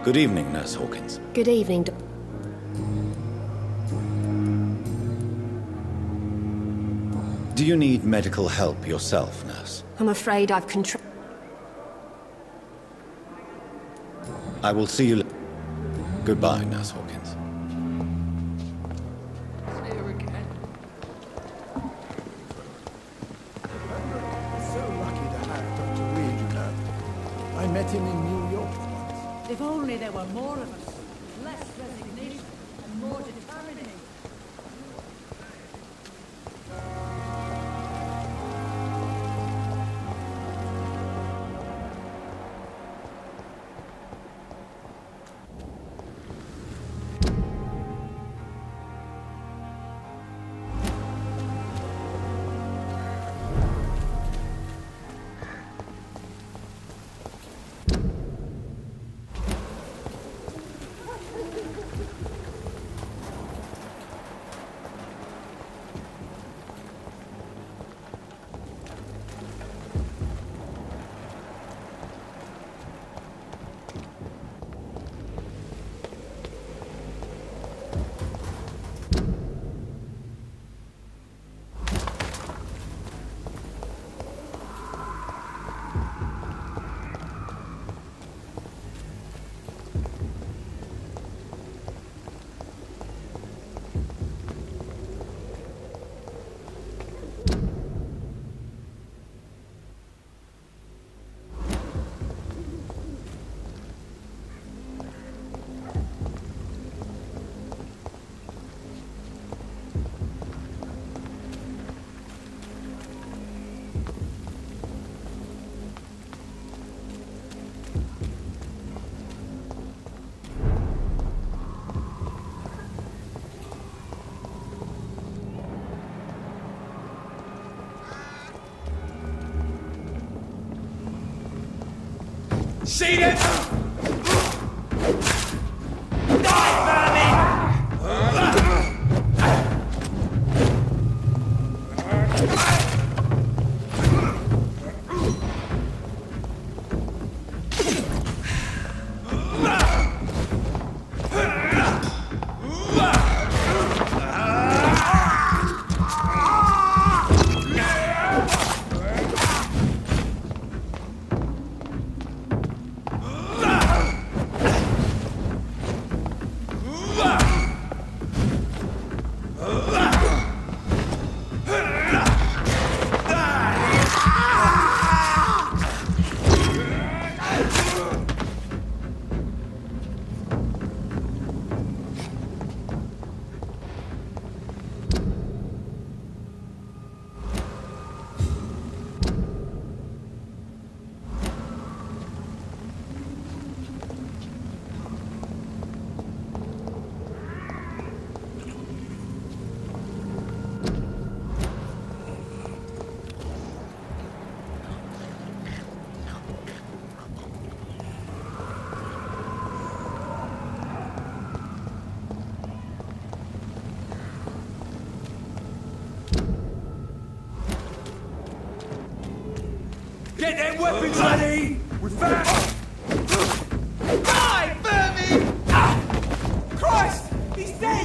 Good evening, Nurse Hawkins. Good evening, Do you need medical help yourself, Nurse? I'm afraid I've I will see you Goodbye, Nurse Hawkins. Here again. So lucky to have Dr. Reed, you know. I met him in New York once. If only there were more of us. Less resignation and more determination. See it! Die, vermin! Get them weapons ready! We're fast! Die, vermin! Christ! He's dead!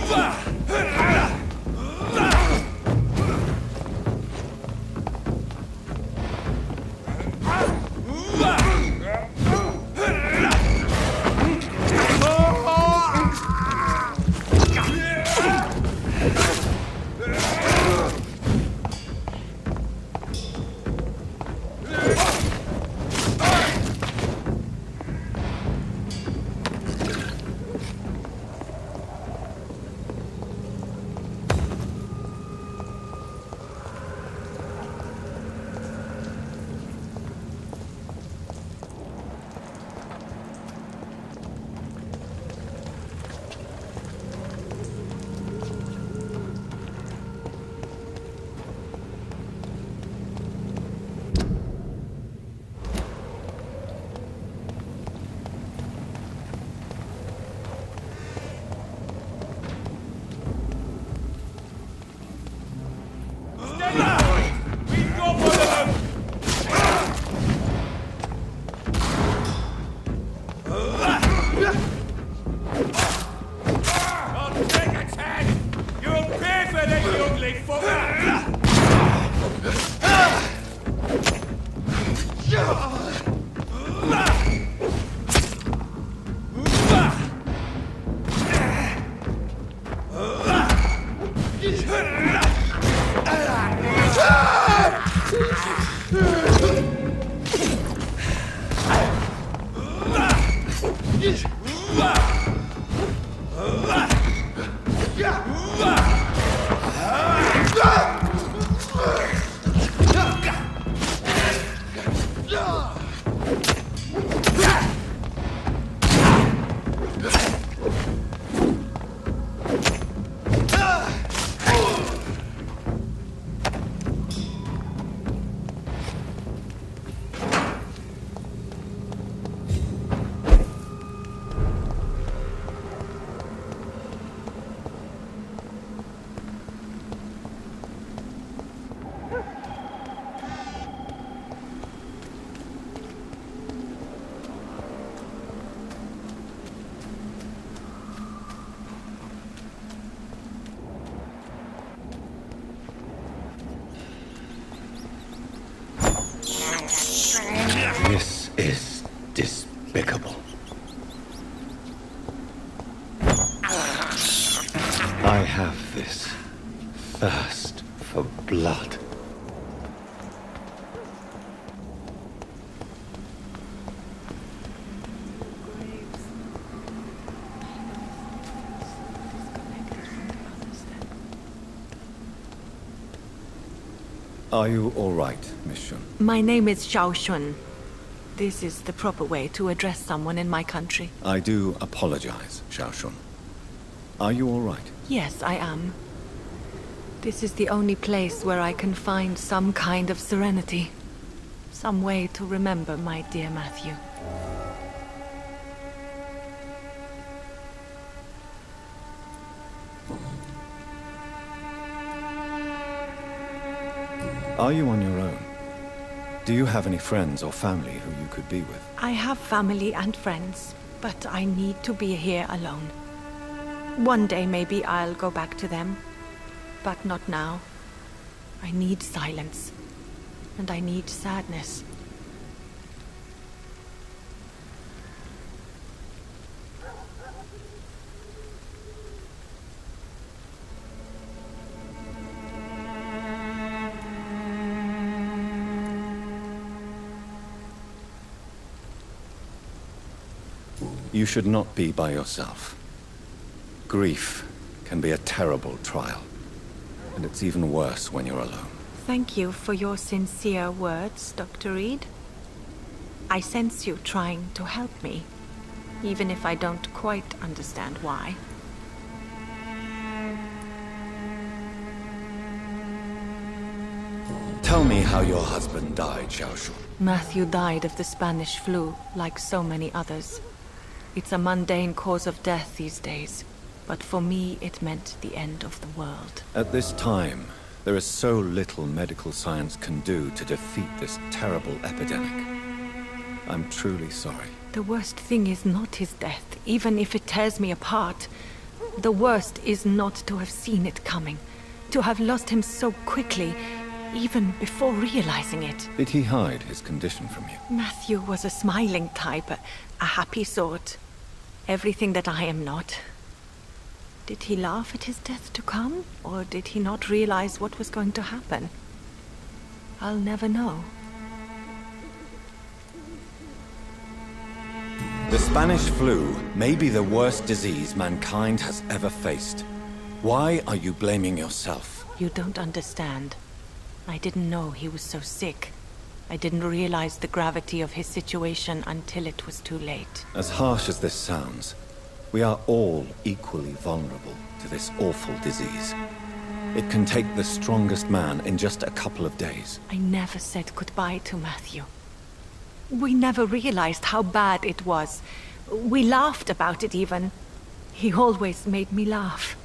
big foot! This is despicable. I have this thirst for blood. Are you all right, Miss Shun? My name is Xiao Shun. This is the proper way to address someone in my country. I do apologize, Xiao Shun. Are you all right? Yes, I am. This is the only place where I can find some kind of serenity. Some way to remember my dear Matthew. Are you on your own? Do you have any friends or family who you could be with? I have family and friends, but I need to be here alone. One day maybe I'll go back to them, but not now. I need silence, and I need sadness. You should not be by yourself. Grief can be a terrible trial, and it's even worse when you're alone. Thank you for your sincere words, Dr. Reed. I sense you trying to help me, even if I don't quite understand why. Tell me how your husband died, Xiao Shun. Matthew died of the Spanish flu, like so many others. It's a mundane cause of death these days, but for me it meant the end of the world. At this time, there is so little medical science can do to defeat this terrible epidemic. I'm truly sorry. The worst thing is not his death, even if it tears me apart. The worst is not to have seen it coming, to have lost him so quickly, even before realizing it. Did he hide his condition from you? Matthew was a smiling type, a happy sort. Everything that I am not. Did he laugh at his death to come, or did he not realize what was going to happen? I'll never know. The Spanish flu may be the worst disease mankind has ever faced. Why are you blaming yourself? You don't understand. I didn't know he was so sick. I didn't realize the gravity of his situation until it was too late. As harsh as this sounds, we are all equally vulnerable to this awful disease. It can take the strongest man in just a couple of days. I never said goodbye to Matthew. We never realized how bad it was. We laughed about it even. He always made me laugh.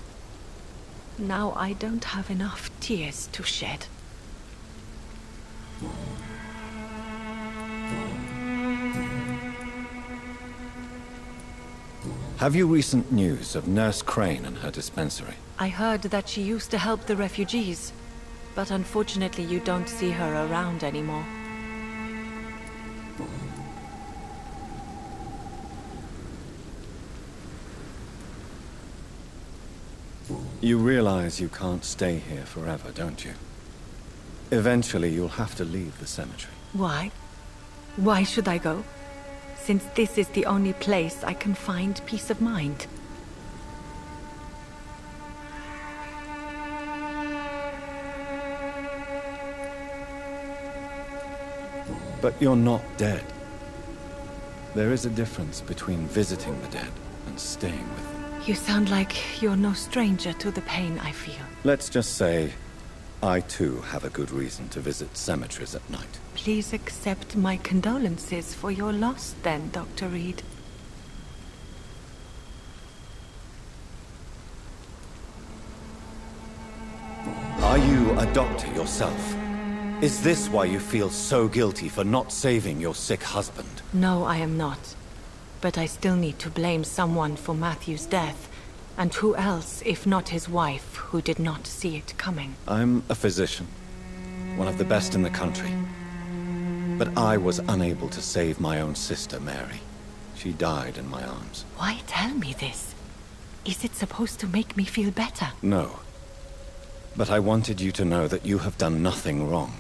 Now I don't have enough tears to shed. Have you recent news of Nurse Crane and her dispensary? I heard that she used to help the refugees, but unfortunately you don't see her around anymore. You realize you can't stay here forever, don't you? Eventually you'll have to leave the cemetery. Why? Why should I go? Since this is the only place I can find peace of mind. But you're not dead. There is a difference between visiting the dead and staying with them. You sound like you're no stranger to the pain I feel. Let's just say, I too have a good reason to visit cemeteries at night. Please accept my condolences for your loss then, Dr. Reed. Are you a doctor yourself? Is this why you feel so guilty for not saving your sick husband? No, I am not. But I still need to blame someone for Matthew's death. And who else, if not his wife, who did not see it coming? I'm a physician, one of the best in the country. But I was unable to save my own sister, Mary. She died in my arms. Why tell me this? Is it supposed to make me feel better? No. But I wanted you to know that you have done nothing wrong.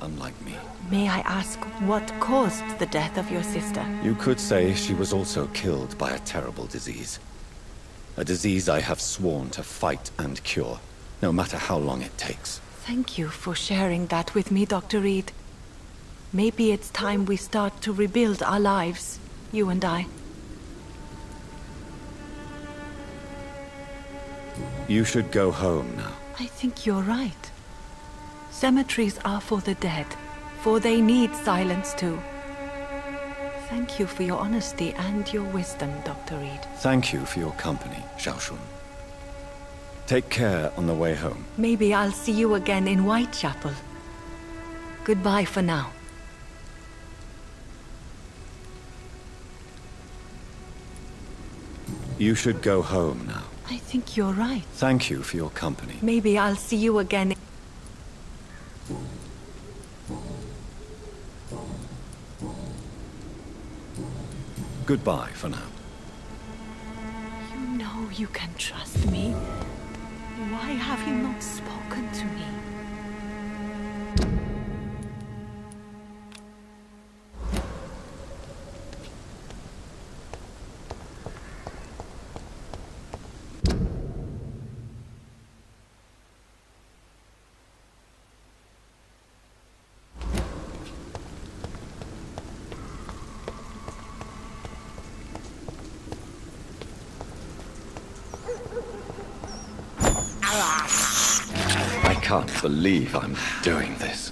Unlike me. May I ask what caused the death of your sister? You could say she was also killed by a terrible disease. A disease I have sworn to fight and cure, no matter how long it takes. Thank you for sharing that with me, Dr. Reed. Maybe it's time we start to rebuild our lives, you and I. You should go home now. I think you're right. Cemeteries are for the dead, for they need silence too. Thank you for your honesty and your wisdom, Dr. Reed. Thank you for your company, Xiaoshun. Take care on the way home. Maybe I'll see you again in Whitechapel. Goodbye for now. You should go home now. I think you're right. Thank you for your company. Maybe I'll see you again. Goodbye for now. You know you can trust me. Why have you not spoken to me? I can't believe I'm doing this.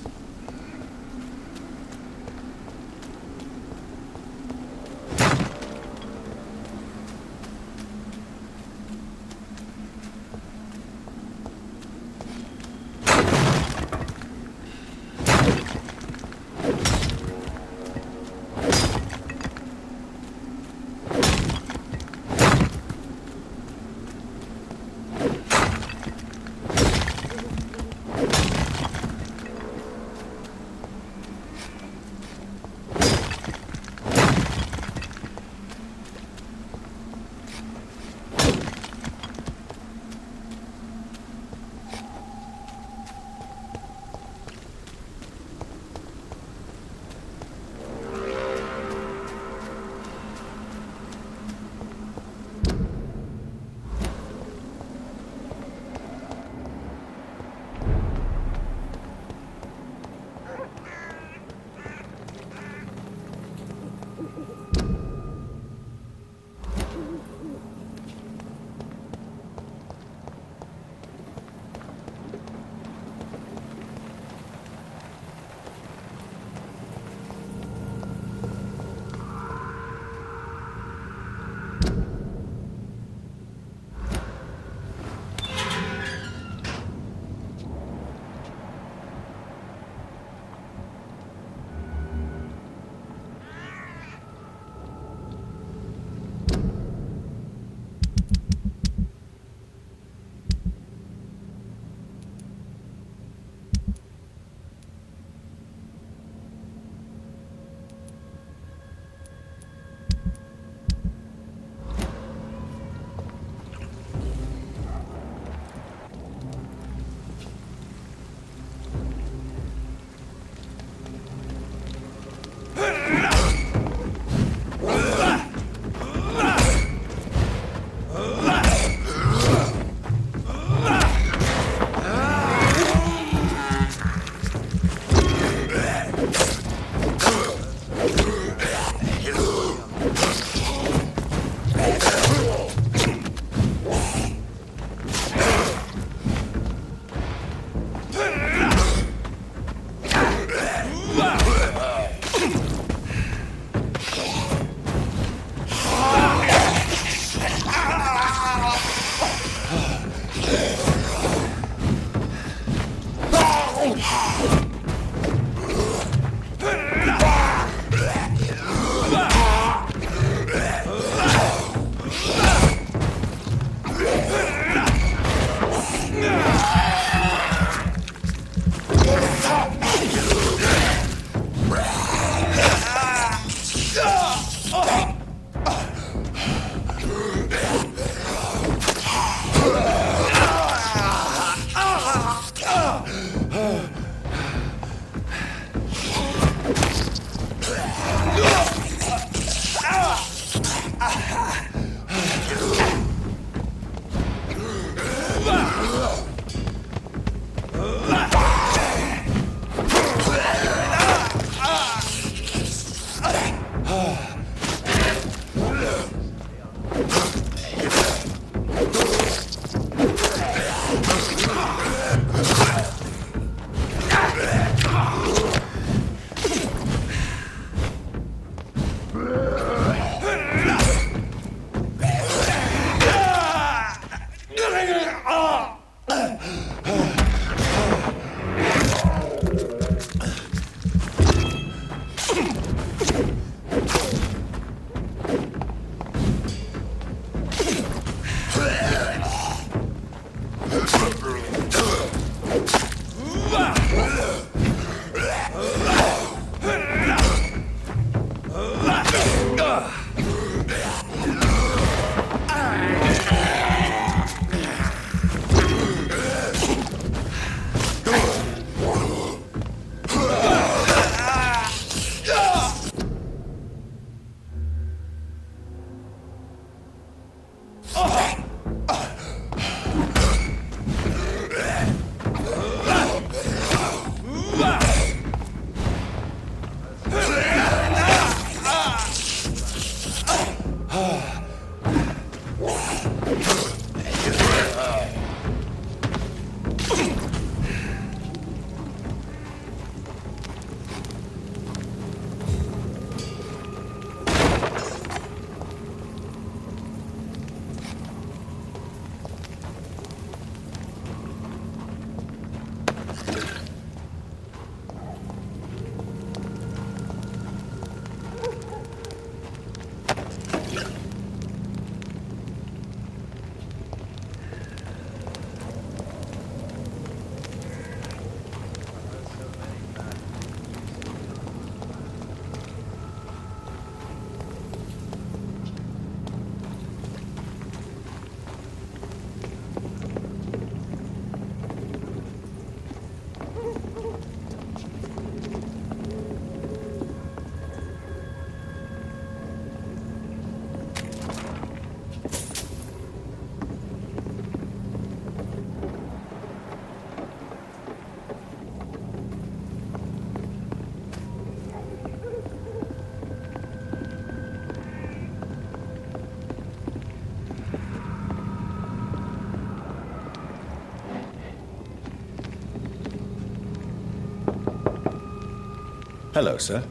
Hello, sir.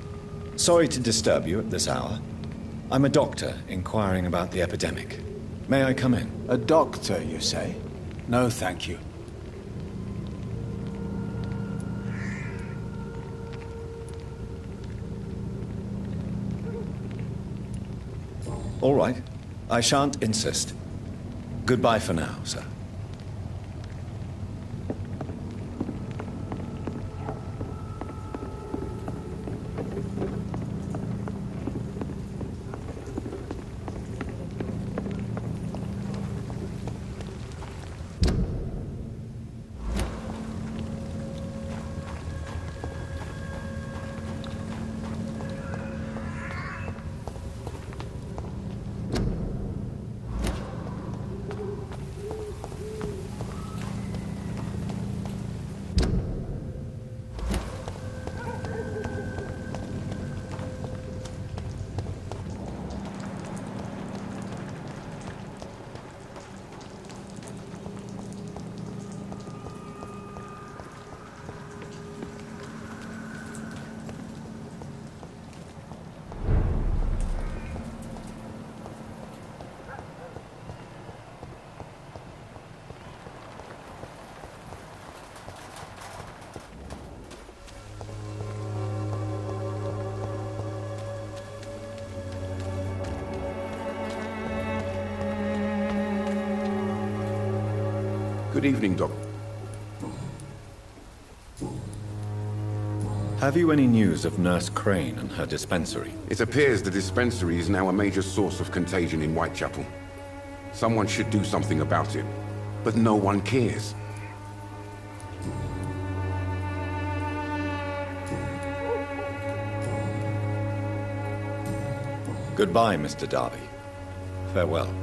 Sorry to disturb you at this hour. I'm a doctor inquiring about the epidemic. May I come in? A doctor, you say? No, thank you. All right. I shan't insist. Goodbye for now, sir. Good evening, Doc. Have you any news of Nurse Crane and her dispensary? It appears the dispensary is now a major source of contagion in Whitechapel. Someone should do something about it, but no one cares. Goodbye, Mr. Darby. Farewell.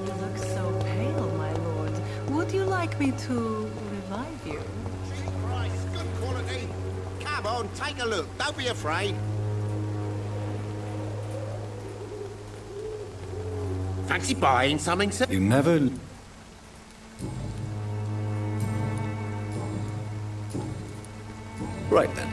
You look so pale, my lord. Would you like me to revive you? Christ, good quality. Come on, take a look. Don't be afraid. Fancy buying something, sir? You never... Right then.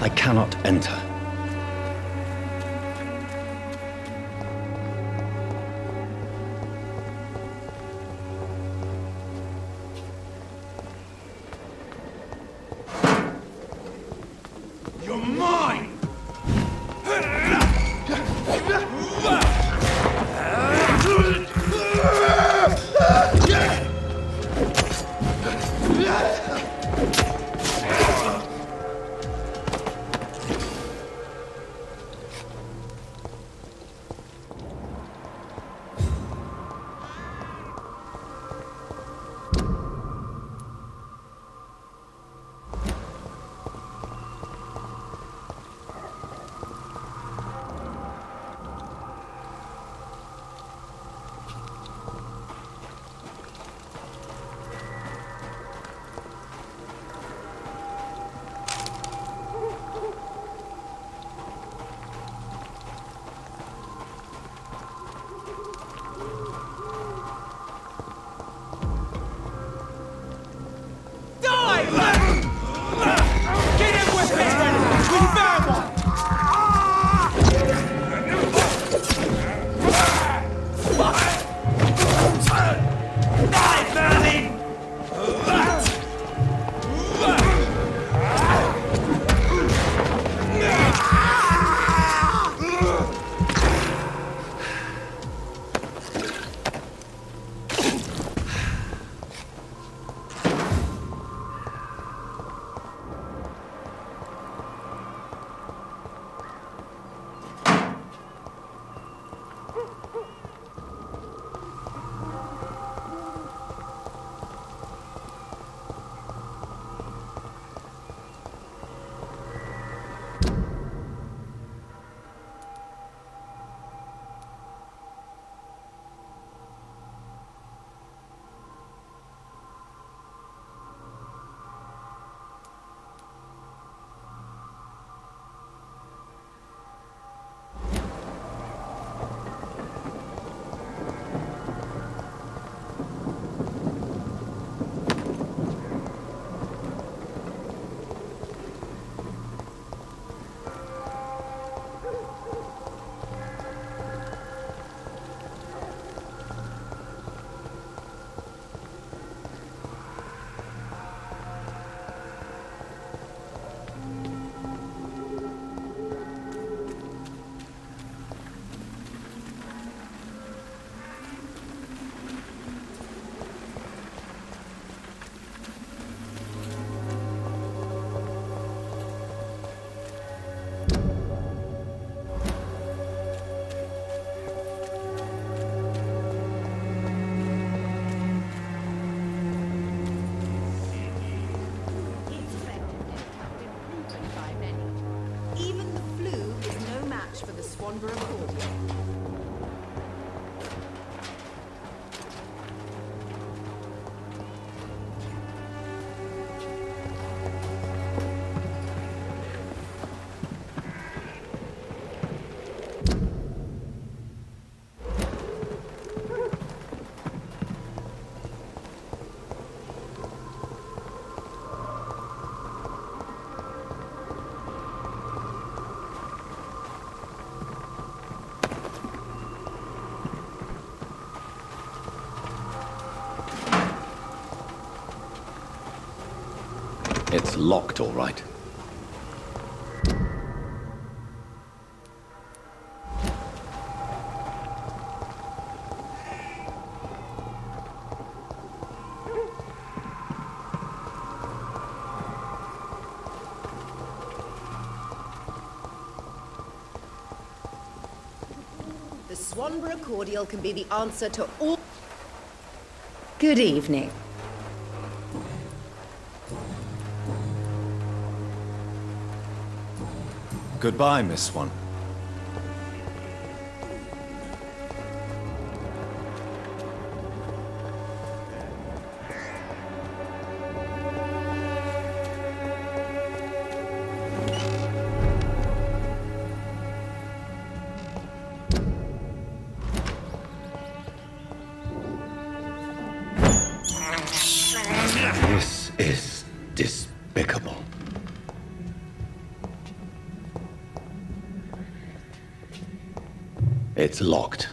I cannot enter. You're mine! Swanborough Cordial. It's locked, all right. The Swanborough Cordial can be the answer to all... Good evening. Goodbye, Miss Swan. This is despicable. It's locked.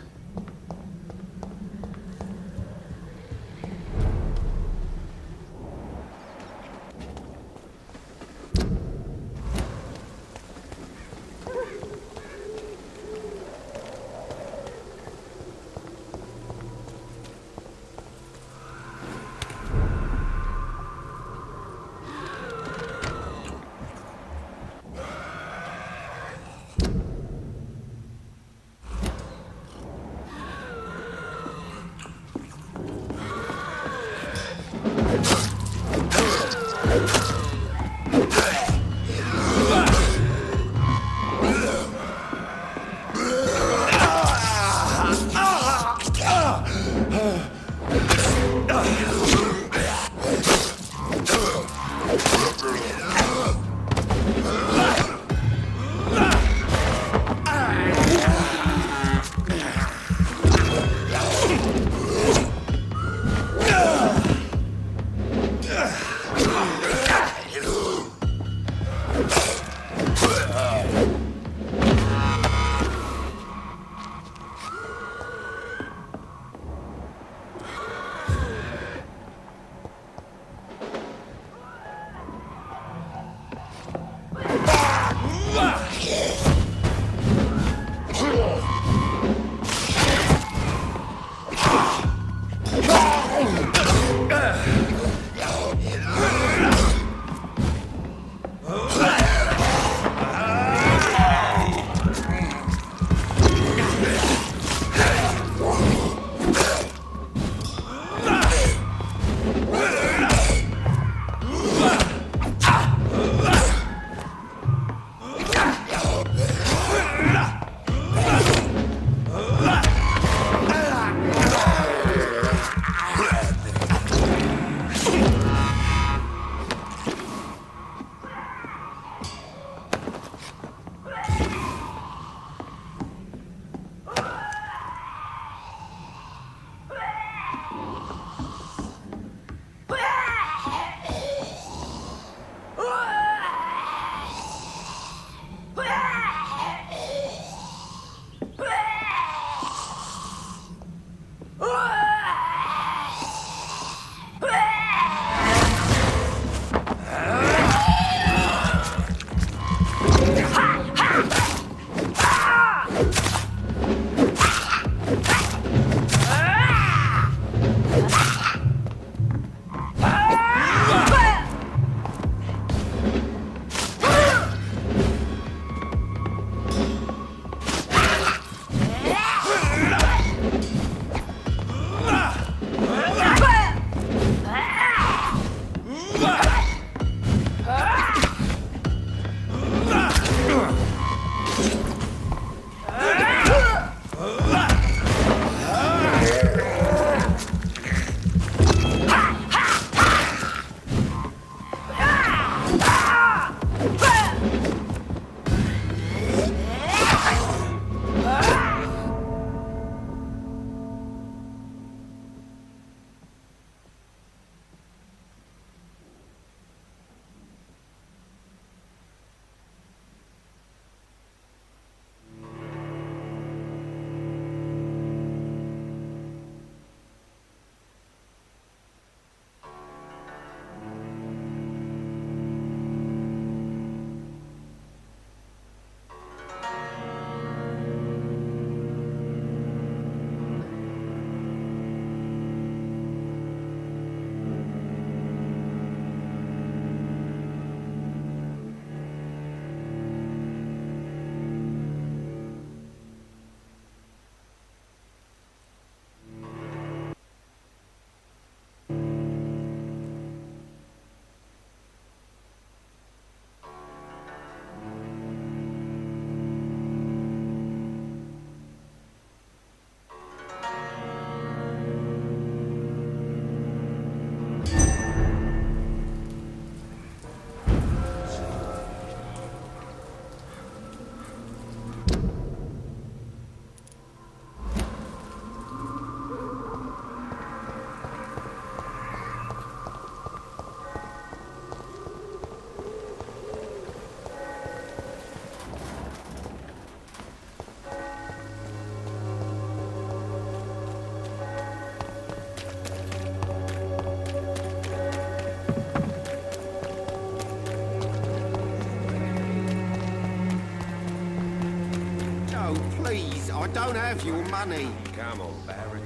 No, please, I don't have your money. Come on, Barry.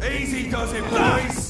Easy does it, boys!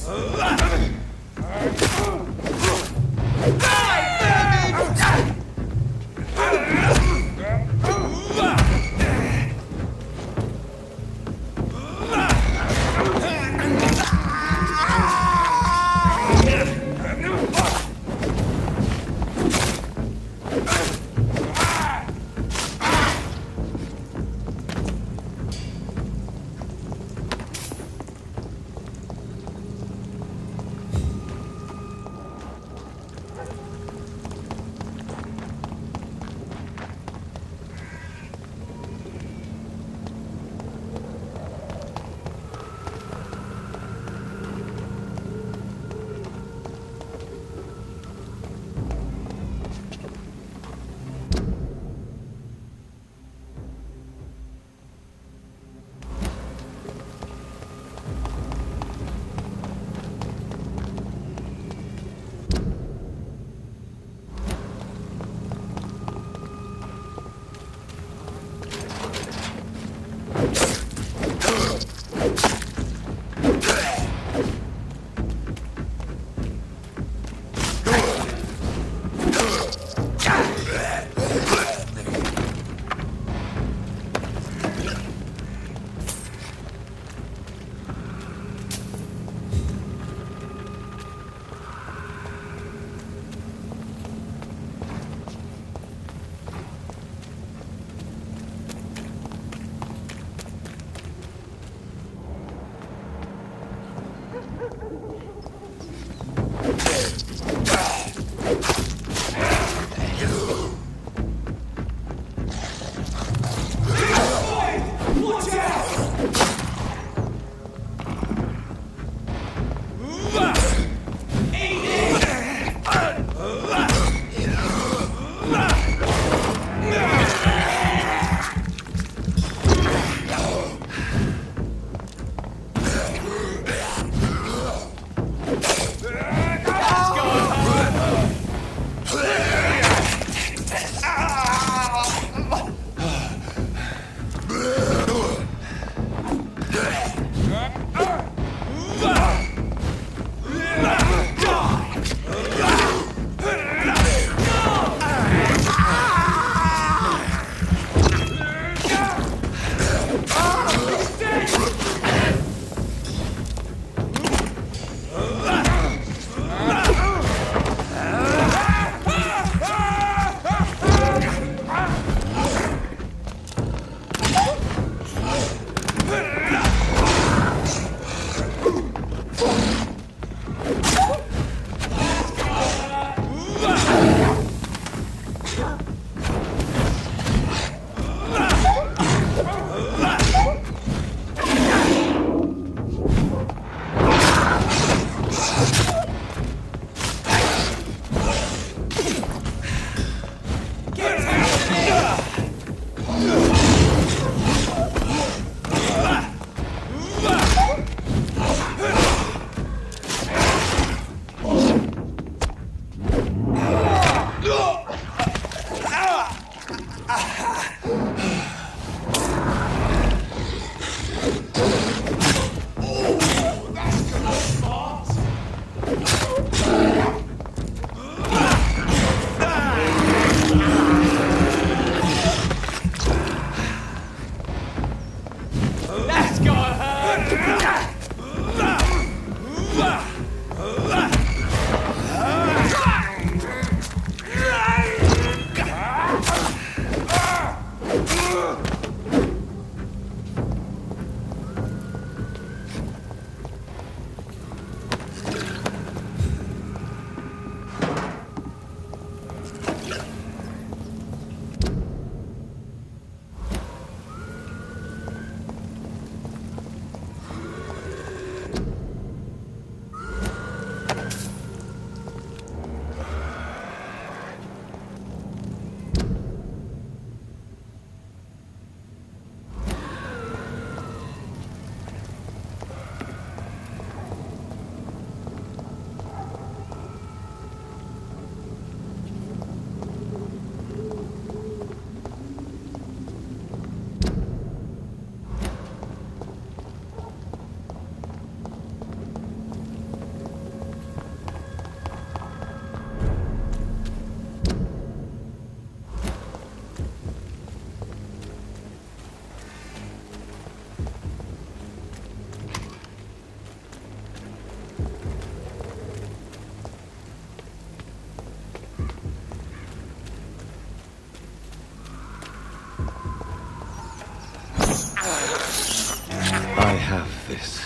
I have this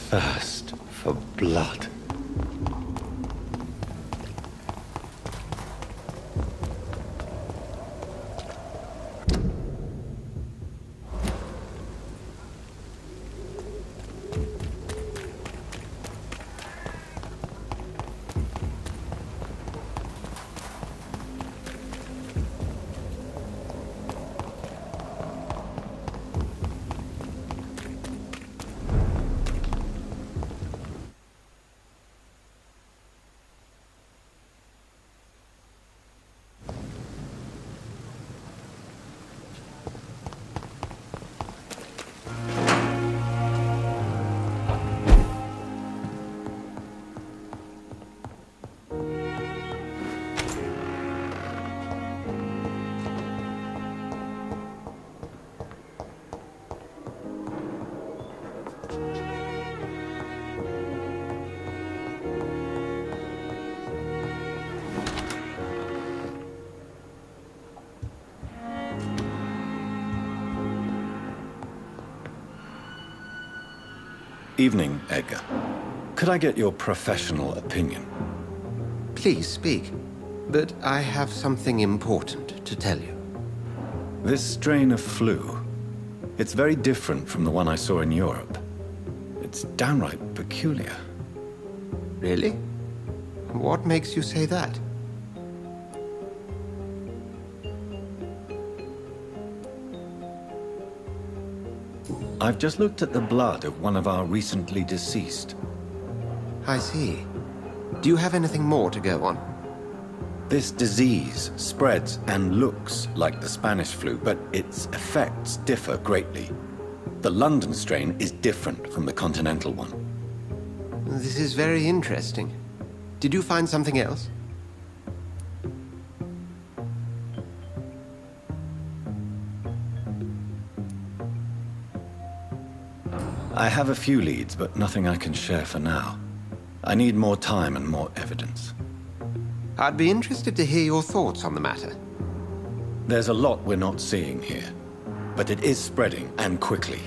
thirst for blood. Evening, Edgar. Could I get your professional opinion? Please speak, but I have something important to tell you. This strain of flu, it's very different from the one I saw in Europe. It's downright peculiar. Really? What makes you say that? I've just looked at the blood of one of our recently deceased. I see. Do you have anything more to go on? This disease spreads and looks like the Spanish flu, but its effects differ greatly. The London strain is different from the continental one. This is very interesting. Did you find something else? I have a few leads, but nothing I can share for now. I need more time and more evidence. I'd be interested to hear your thoughts on the matter. There's a lot we're not seeing here, but it is spreading, and quickly.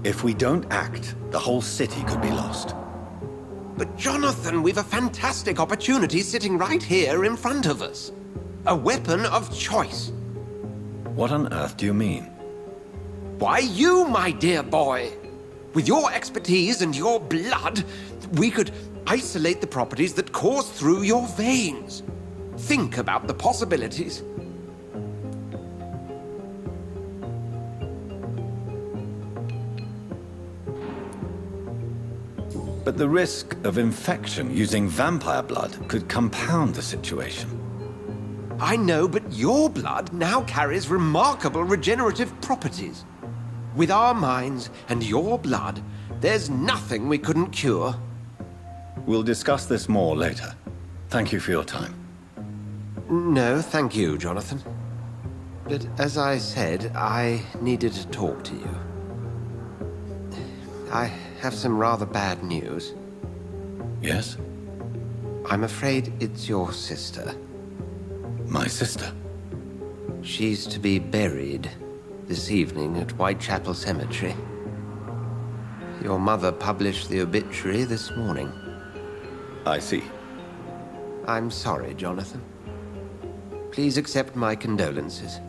If we don't act, the whole city could be lost. But Jonathan, we've a fantastic opportunity sitting right here in front of us. A weapon of choice. What on earth do you mean? Why, you, my dear boy. With your expertise and your blood, we could isolate the properties that course through your veins. Think about the possibilities. But the risk of infection using vampire blood could compound the situation. I know, but your blood now carries remarkable regenerative properties. With our minds and your blood, there's nothing we couldn't cure. We'll discuss this more later. Thank you for your time. No, thank you, Jonathan. But as I said, I needed to talk to you. I have some rather bad news. Yes? I'm afraid it's your sister. My sister? She's to be buried this evening at Whitechapel Cemetery. Your mother published the obituary this morning. I see. I'm sorry, Jonathan. Please accept my condolences.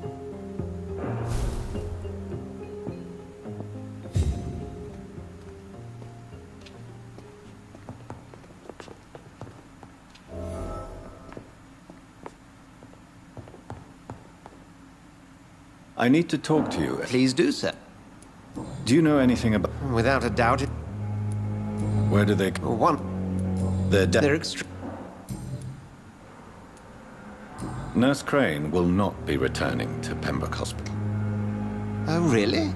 I need to talk to you. Please do, sir. Do you know anything about... Without a doubt, it... Where do they... They're extreme. Nurse Crane will not be returning to Pembroke Hospital. Oh, really?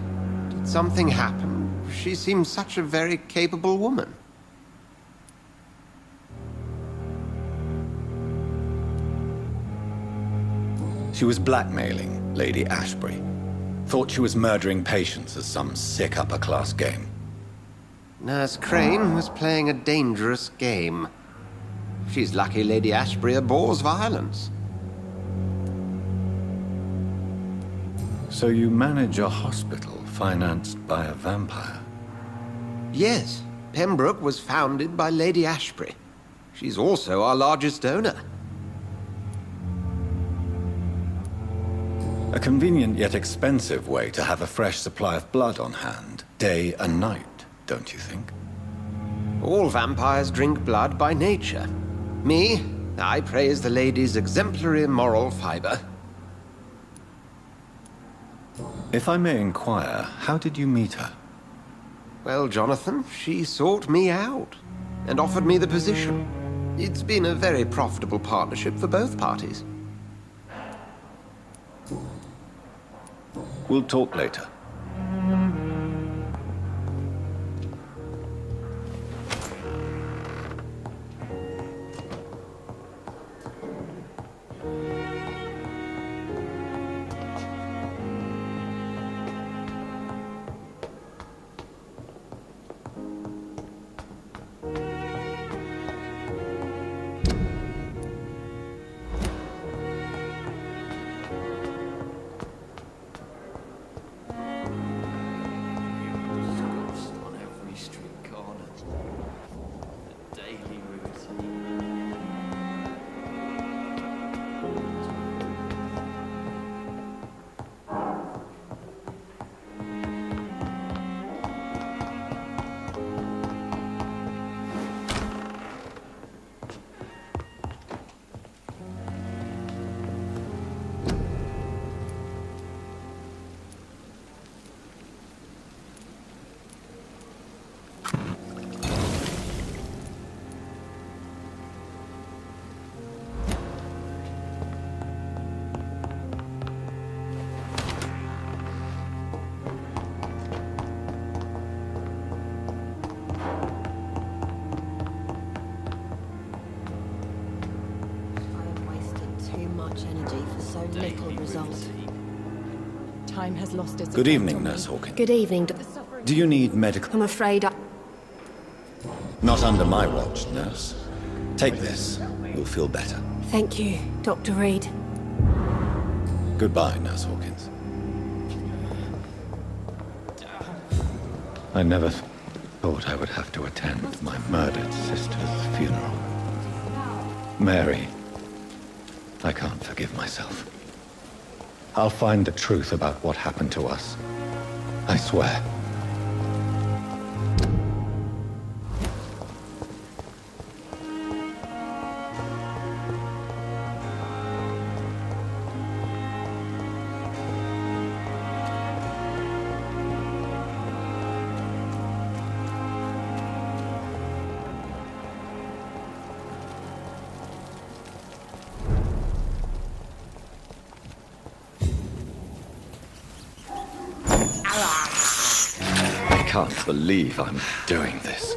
Did something happen? She seems such a very capable woman. She was blackmailing Lady Ashbury. Thought she was murdering patients as some sick upper-class game. Nurse Crane was playing a dangerous game. She's lucky Lady Ashbury abhors violence. So you manage a hospital financed by a vampire? Yes, Pembroke was founded by Lady Ashbury. She's also our largest donor. A convenient yet expensive way to have a fresh supply of blood on hand, day and night, don't you think? All vampires drink blood by nature. Me, I praise the lady's exemplary moral fiber. If I may inquire, how did you meet her? Well, Jonathan, she sought me out and offered me the position. It's been a very profitable partnership for both parties. We'll talk later. Time has lost its Good evening, Nurse Hawkins. Good evening. Do you need medical... I'm afraid I... Not under my watch, nurse. Take this. You'll feel better. Thank you, Dr. Reed. Goodbye, Nurse Hawkins. I never thought I would have to attend my murdered sister's funeral. Mary, I can't forgive myself. I'll find the truth about what happened to us. I swear. can't believe I'm doing this.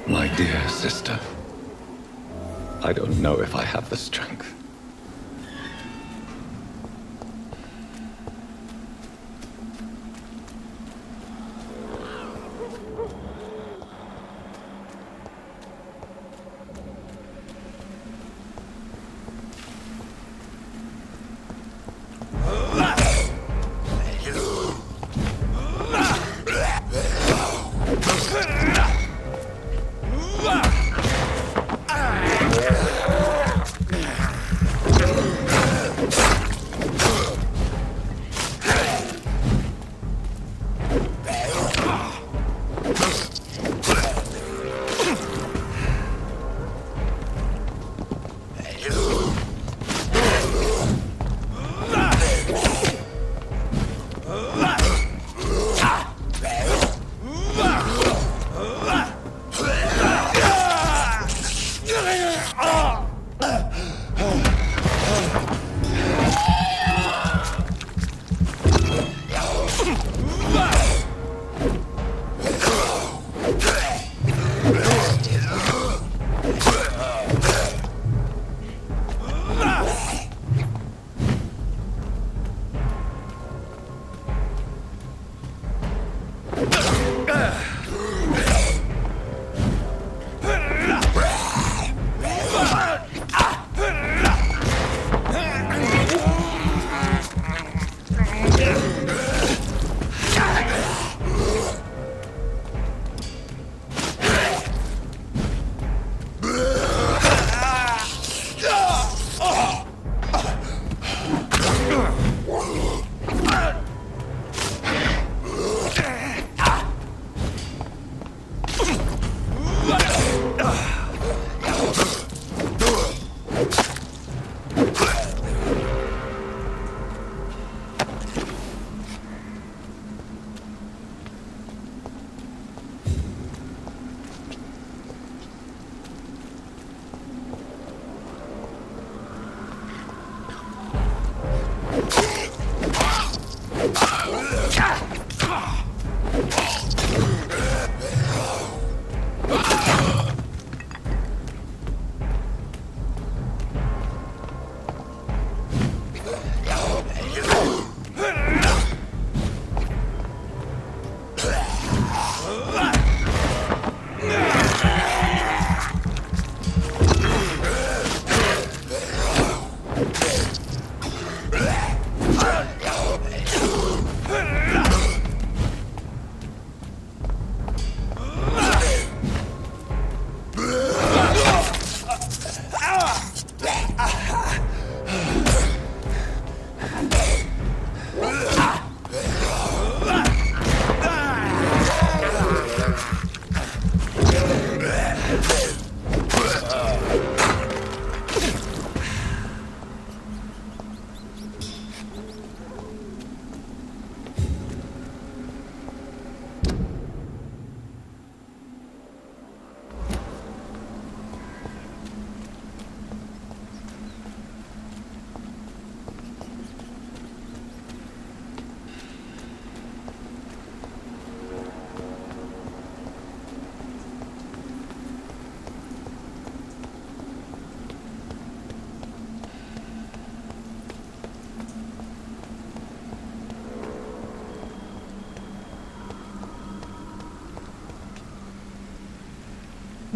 My dear sister, I don't know if I have the strength.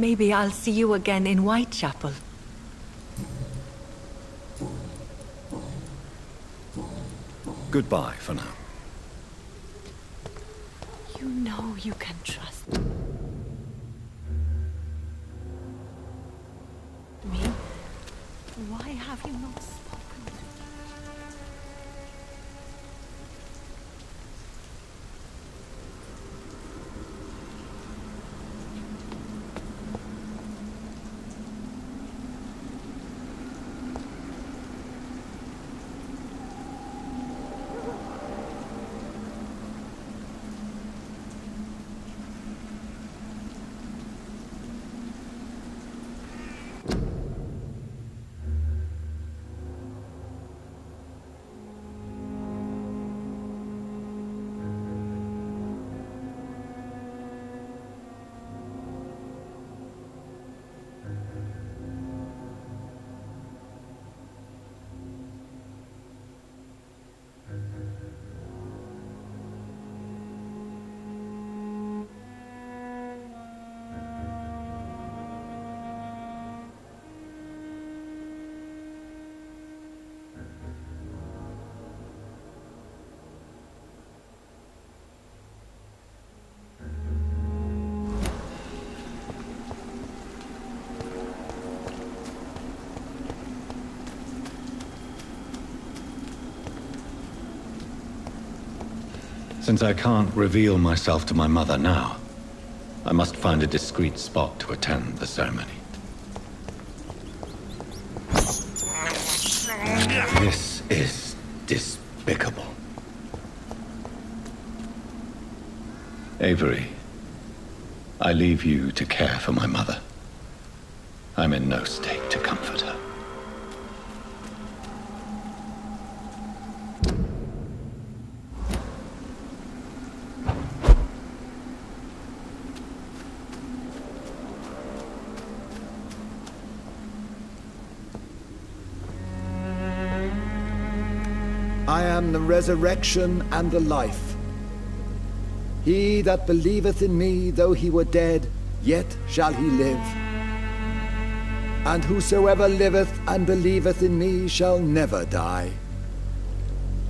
maybe I'll see you again in Whitechapel. Goodbye for now. You know you can trust me. Why have you not spoken to me? Since I can't reveal myself to my mother now, I must find a discreet spot to attend the ceremony. This is despicable. Avery, I leave you to care for my mother. I'm in no state to comfort her. I am the resurrection and the life. He that believeth in me, though he were dead, yet shall he live. And whosoever liveth and believeth in me shall never die.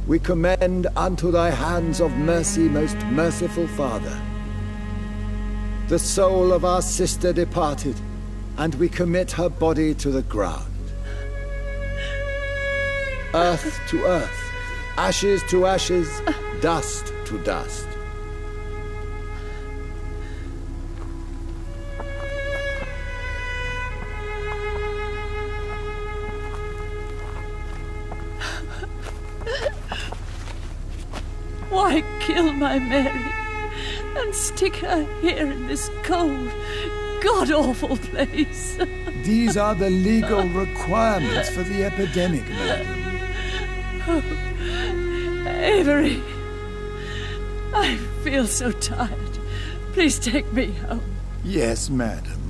We commend unto thy hands of mercy, most merciful Father, the soul of our sister departed, and we commit her body to the ground. Earth to earth, ashes to ashes, dust to dust. Why kill my Mary and stick her here in this cold, god-awful place? These are the legal requirements for the epidemic, madam. Avery, I feel so tired. Please take me home. Yes, madam.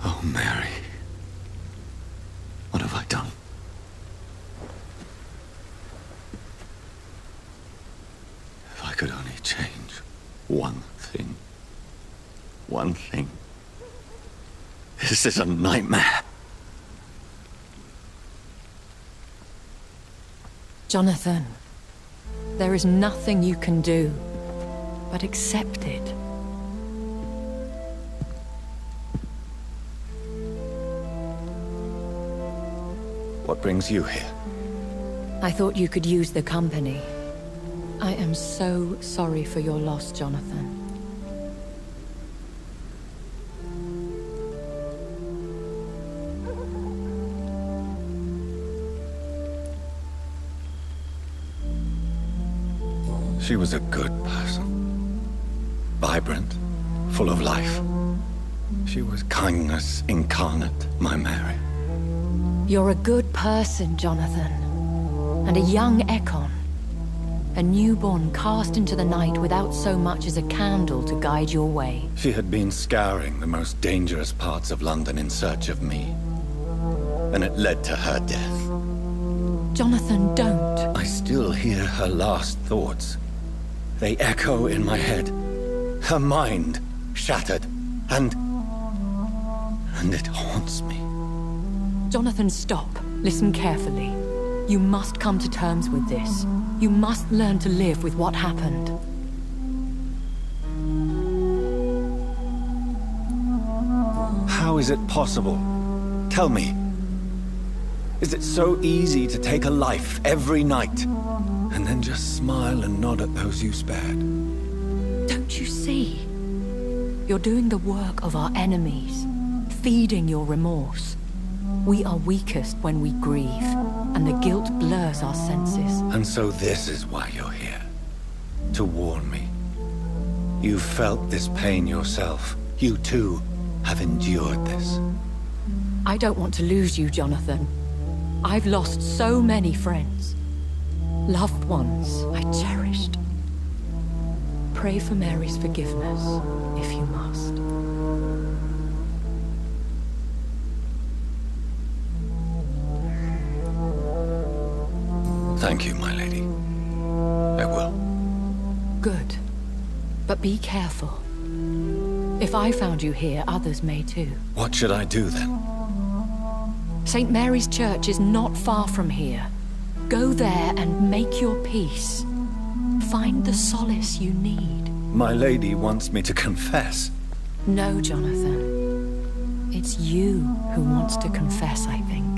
Oh, Mary. What have I done? If I could only change one thing. One thing. This is a nightmare. Jonathan, there is nothing you can do but accept it. What brings you here? I thought you could use the company. I am so sorry for your loss, Jonathan. She was a good person. Vibrant, full of life. She was kindness incarnate, my Mary. You're a good person, Jonathan. And a young Ekon. A newborn cast into the night without so much as a candle to guide your way. She had been scouring the most dangerous parts of London in search of me. And it led to her death. Jonathan, don't. I still hear her last thoughts. They echo in my head. Her mind shattered, and it haunts me. Jonathan, stop. Listen carefully. You must come to terms with this. You must learn to live with what happened. How is it possible? Tell me. Is it so easy to take a life every night, and then just smile and nod at those you spared? Don't you see? You're doing the work of our enemies, feeding your remorse. We are weakest when we grieve, and the guilt blurs our senses. And so this is why you're here. To warn me. You've felt this pain yourself. You too have endured this. I don't want to lose you, Jonathan. I've lost so many friends. Loved ones I cherished. Pray for Mary's forgiveness, if you must. Thank you, my lady. I will. Good. But be careful. If I found you here, others may too. What should I do then? St. Mary's Church is not far from here. Go there and make your peace. Find the solace you need. My lady wants me to confess. No, Jonathan. It's you who wants to confess, I think.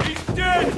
He's dead!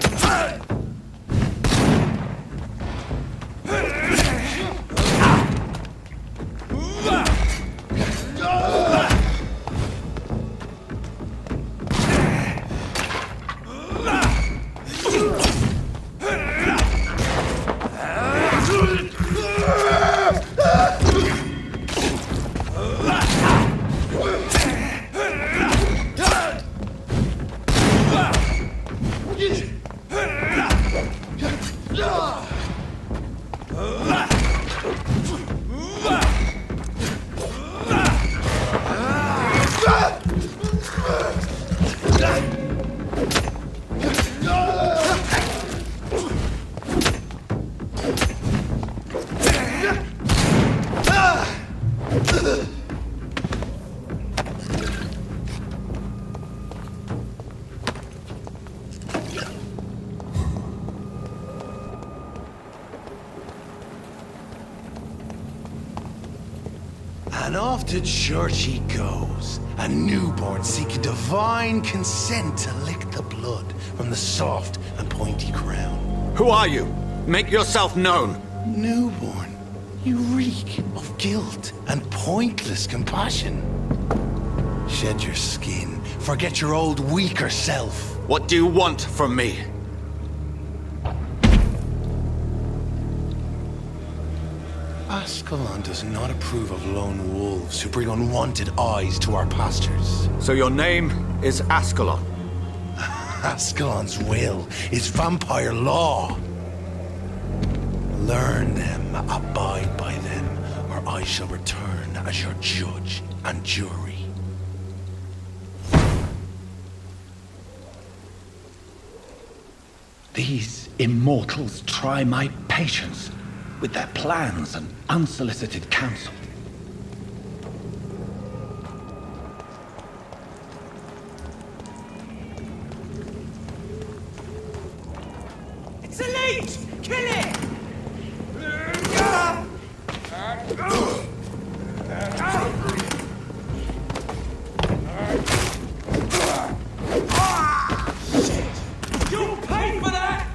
And off to church he goes, a newborn seeking divine consent to lick the blood from the soft and pointy crown. Who are you? Make yourself known. Newborn, you reek of guilt and pointless compassion. Shed your skin, forget your old weaker self. What do you want from me? Ascalon does not approve of lone wolves who bring unwanted eyes to our pastures. So your name is Ascalon? Ascalon's will is vampire law. Learn them, abide by them, or I shall return as your judge and jury. These immortals try my patience with their plans and unsolicited counsel. It's a leech! Kill it! Shit! You'll pay for that!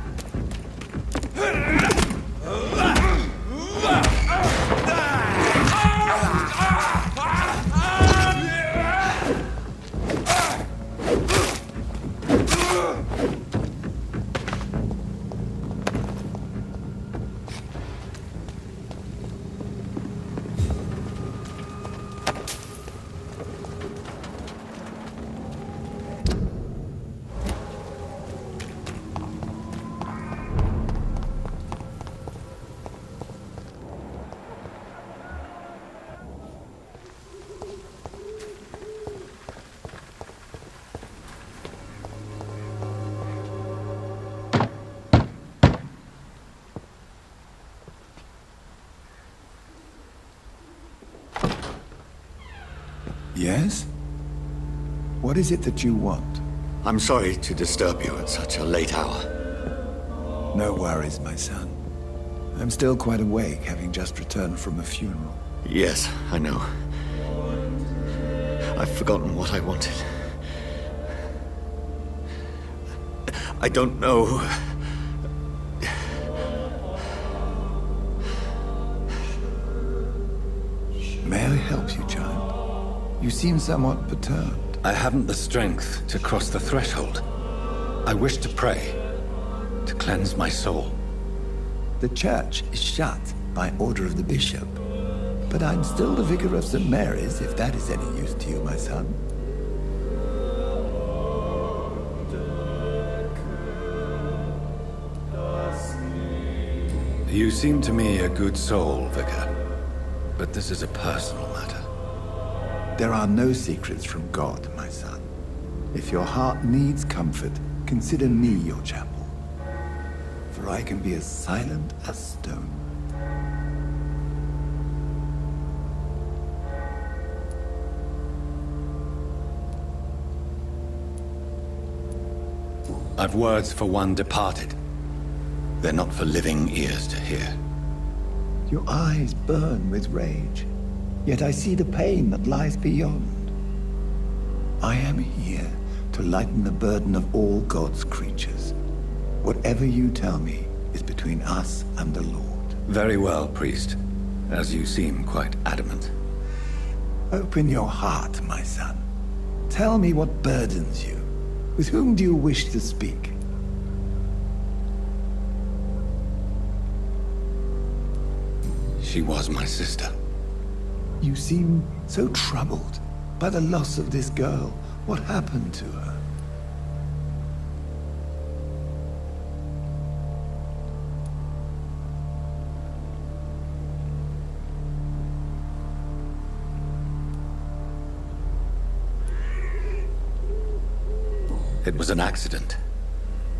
Yes? What is it that you want? I'm sorry to disturb you at such a late hour. No worries, my son. I'm still quite awake, having just returned from a funeral. Yes, I know. I've forgotten what I wanted. I don't know. May I help you, child? You seem somewhat perturbed. I haven't the strength to cross the threshold. I wish to pray, to cleanse my soul. The church is shut by order of the bishop. But I'm still the vicar of St. Mary's, if that is any use to you, my son. You seem to me a good soul, Vicar. But this is a personal matter. There are no secrets from God, my son. If your heart needs comfort, consider me your chapel. For I can be as silent as stone. I've words for one departed. They're not for living ears to hear. Your eyes burn with rage, yet I see the pain that lies beyond. I am here to lighten the burden of all God's creatures. Whatever you tell me is between us and the Lord. Very well, priest. As you seem quite adamant. Open your heart, my son. Tell me what burdens you. With whom do you wish to speak? She was my sister. You seem so troubled by the loss of this girl. What happened to her? It was an accident.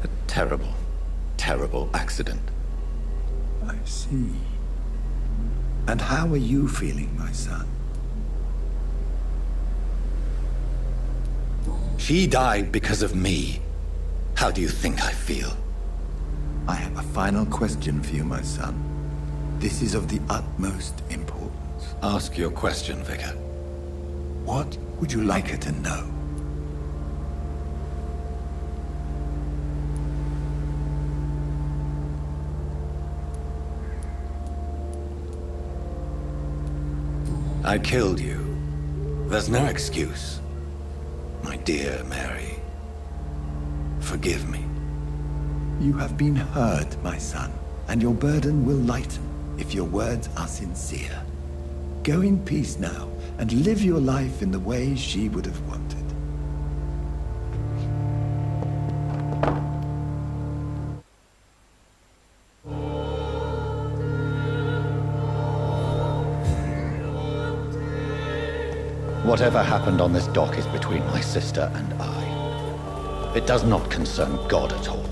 A terrible, terrible accident. I see. And how are you feeling, my son? She died because of me. How do you think I feel? I have a final question for you, my son. This is of the utmost importance. Ask your question, Vicar. What would you like her to know? I killed you. There's no excuse. My dear Mary, forgive me. You have been heard, my son, and your burden will lighten if your words are sincere. Go in peace now, and live your life in the way she would have wanted. Whatever happened on this dock is between my sister and I. It does not concern God at all.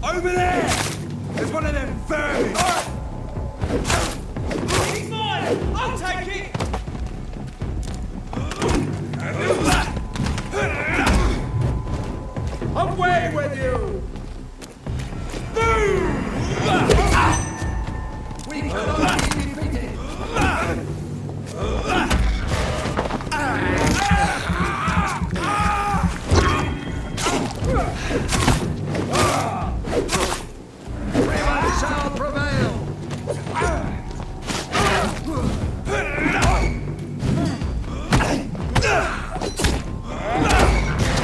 Over there! There's one of them vermin! He's mine! I'll take it! Away with you! We cannot be defeated! Shall prevail!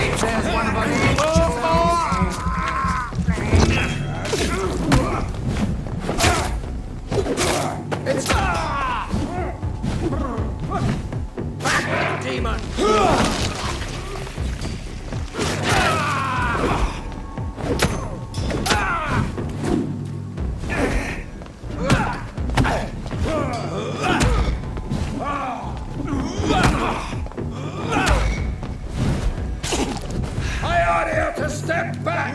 It says one of us. I order you to step back!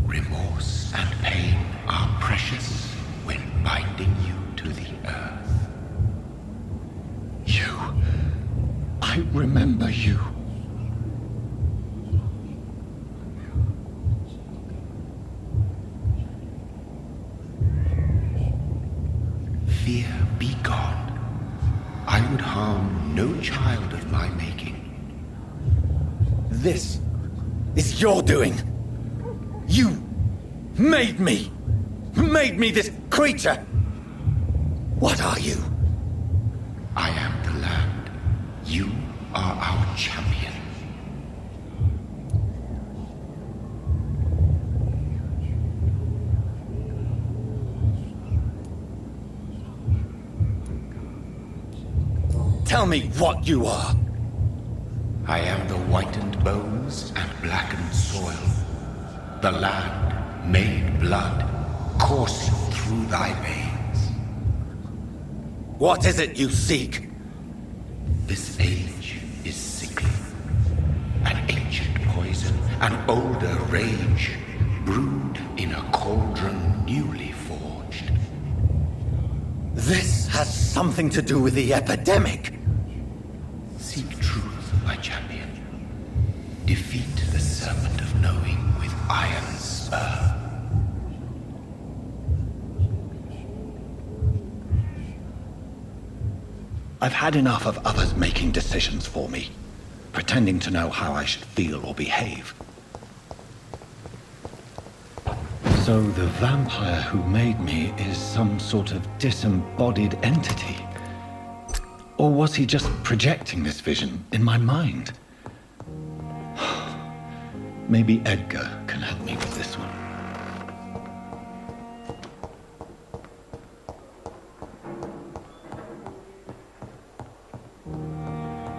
Remorse and pain are precious when binding you to the earth. You. I remember you. Fear be gone. I would harm no child of my making. This is your doing. You made me this creature. What are you? I am the land. You are our champion. Tell me what you are. I am the whitened bones and blackened soil. The land made blood coursing through thy veins. What is it you seek? This age is sickly. An ancient poison, an older rage, brewed in a cauldron newly forged. This has something to do with the epidemic. Seek truth, my champion. Defeat the serpent of knowing with iron spur. I've had enough of others making decisions for me, pretending to know how I should feel or behave. So the vampire who made me is some sort of disembodied entity? Or was he just projecting this vision in my mind? Maybe Edgar can help me with this one.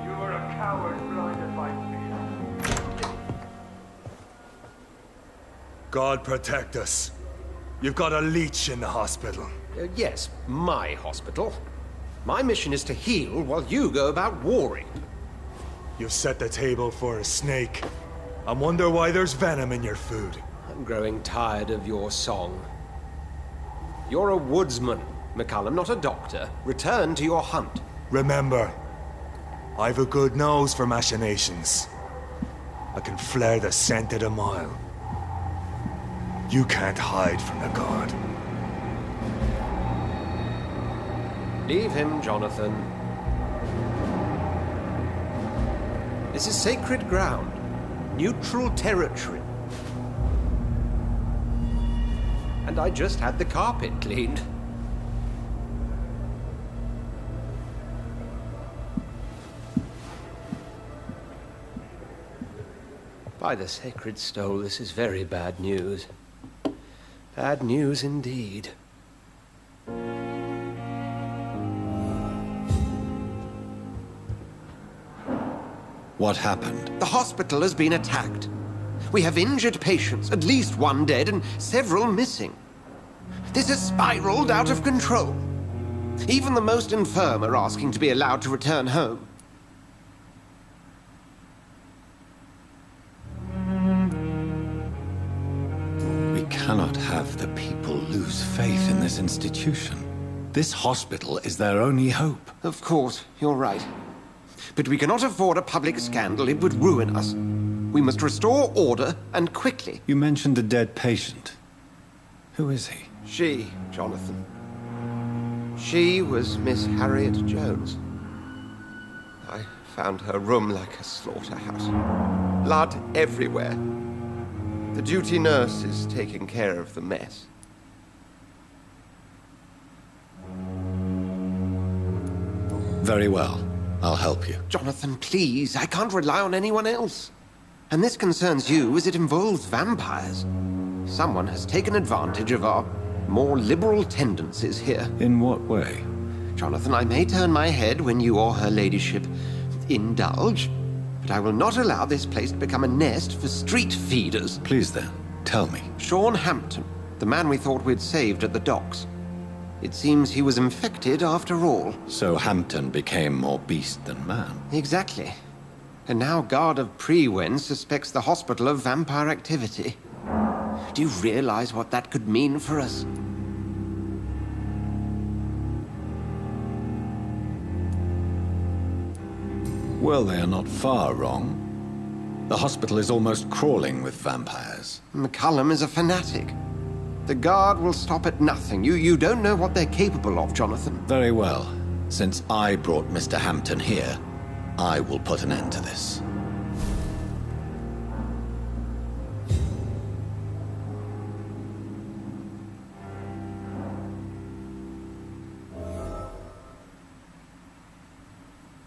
You were a coward blinded by fear. God protect us. You've got a leech in the hospital. Yes, my hospital. My mission is to heal while you go about warring. You've set the table for a snake. I wonder why there's venom in your food. I'm growing tired of your song. You're a woodsman, McCallum, not a doctor. Return to your hunt. Remember, I've a good nose for machinations. I can flare the scent at a mile. You can't hide from the god. Leave him, Jonathan. This is sacred ground. Neutral territory. And I just had the carpet cleaned. By the sacred stole, this is very bad news. Bad news indeed. What happened? The hospital has been attacked. We have injured patients, at least one dead and several missing. This has spiraled out of control. Even the most infirm are asking to be allowed to return home. We cannot have the people lose faith in this institution. This hospital is their only hope. Of course, you're right. But we cannot afford a public scandal. It would ruin us. We must restore order, and quickly. You mentioned a dead patient. Who is he? She, Jonathan. She was Miss Harriet Jones. I found her room like a slaughterhouse. Blood everywhere. The duty nurse is taking care of the mess. Very well. I'll help you. Jonathan, please. I can't rely on anyone else. And this concerns you as it involves vampires. Someone has taken advantage of our more liberal tendencies here. In what way? Jonathan, I may turn my head when you or her ladyship indulge, but I will not allow this place to become a nest for street feeders. Please then, tell me. Sean Hampton, the man we thought we'd saved at the docks. It seems he was infected after all. So Hampton became more beast than man. Exactly. And now Guard of Prewen suspects the hospital of vampire activity. Do you realize what that could mean for us? Well, they are not far wrong. The hospital is almost crawling with vampires. McCullum is a fanatic. The Guard will stop at nothing. You don't know what they're capable of, Jonathan. Very well. Since I brought Mr. Hampton here, I will put an end to this.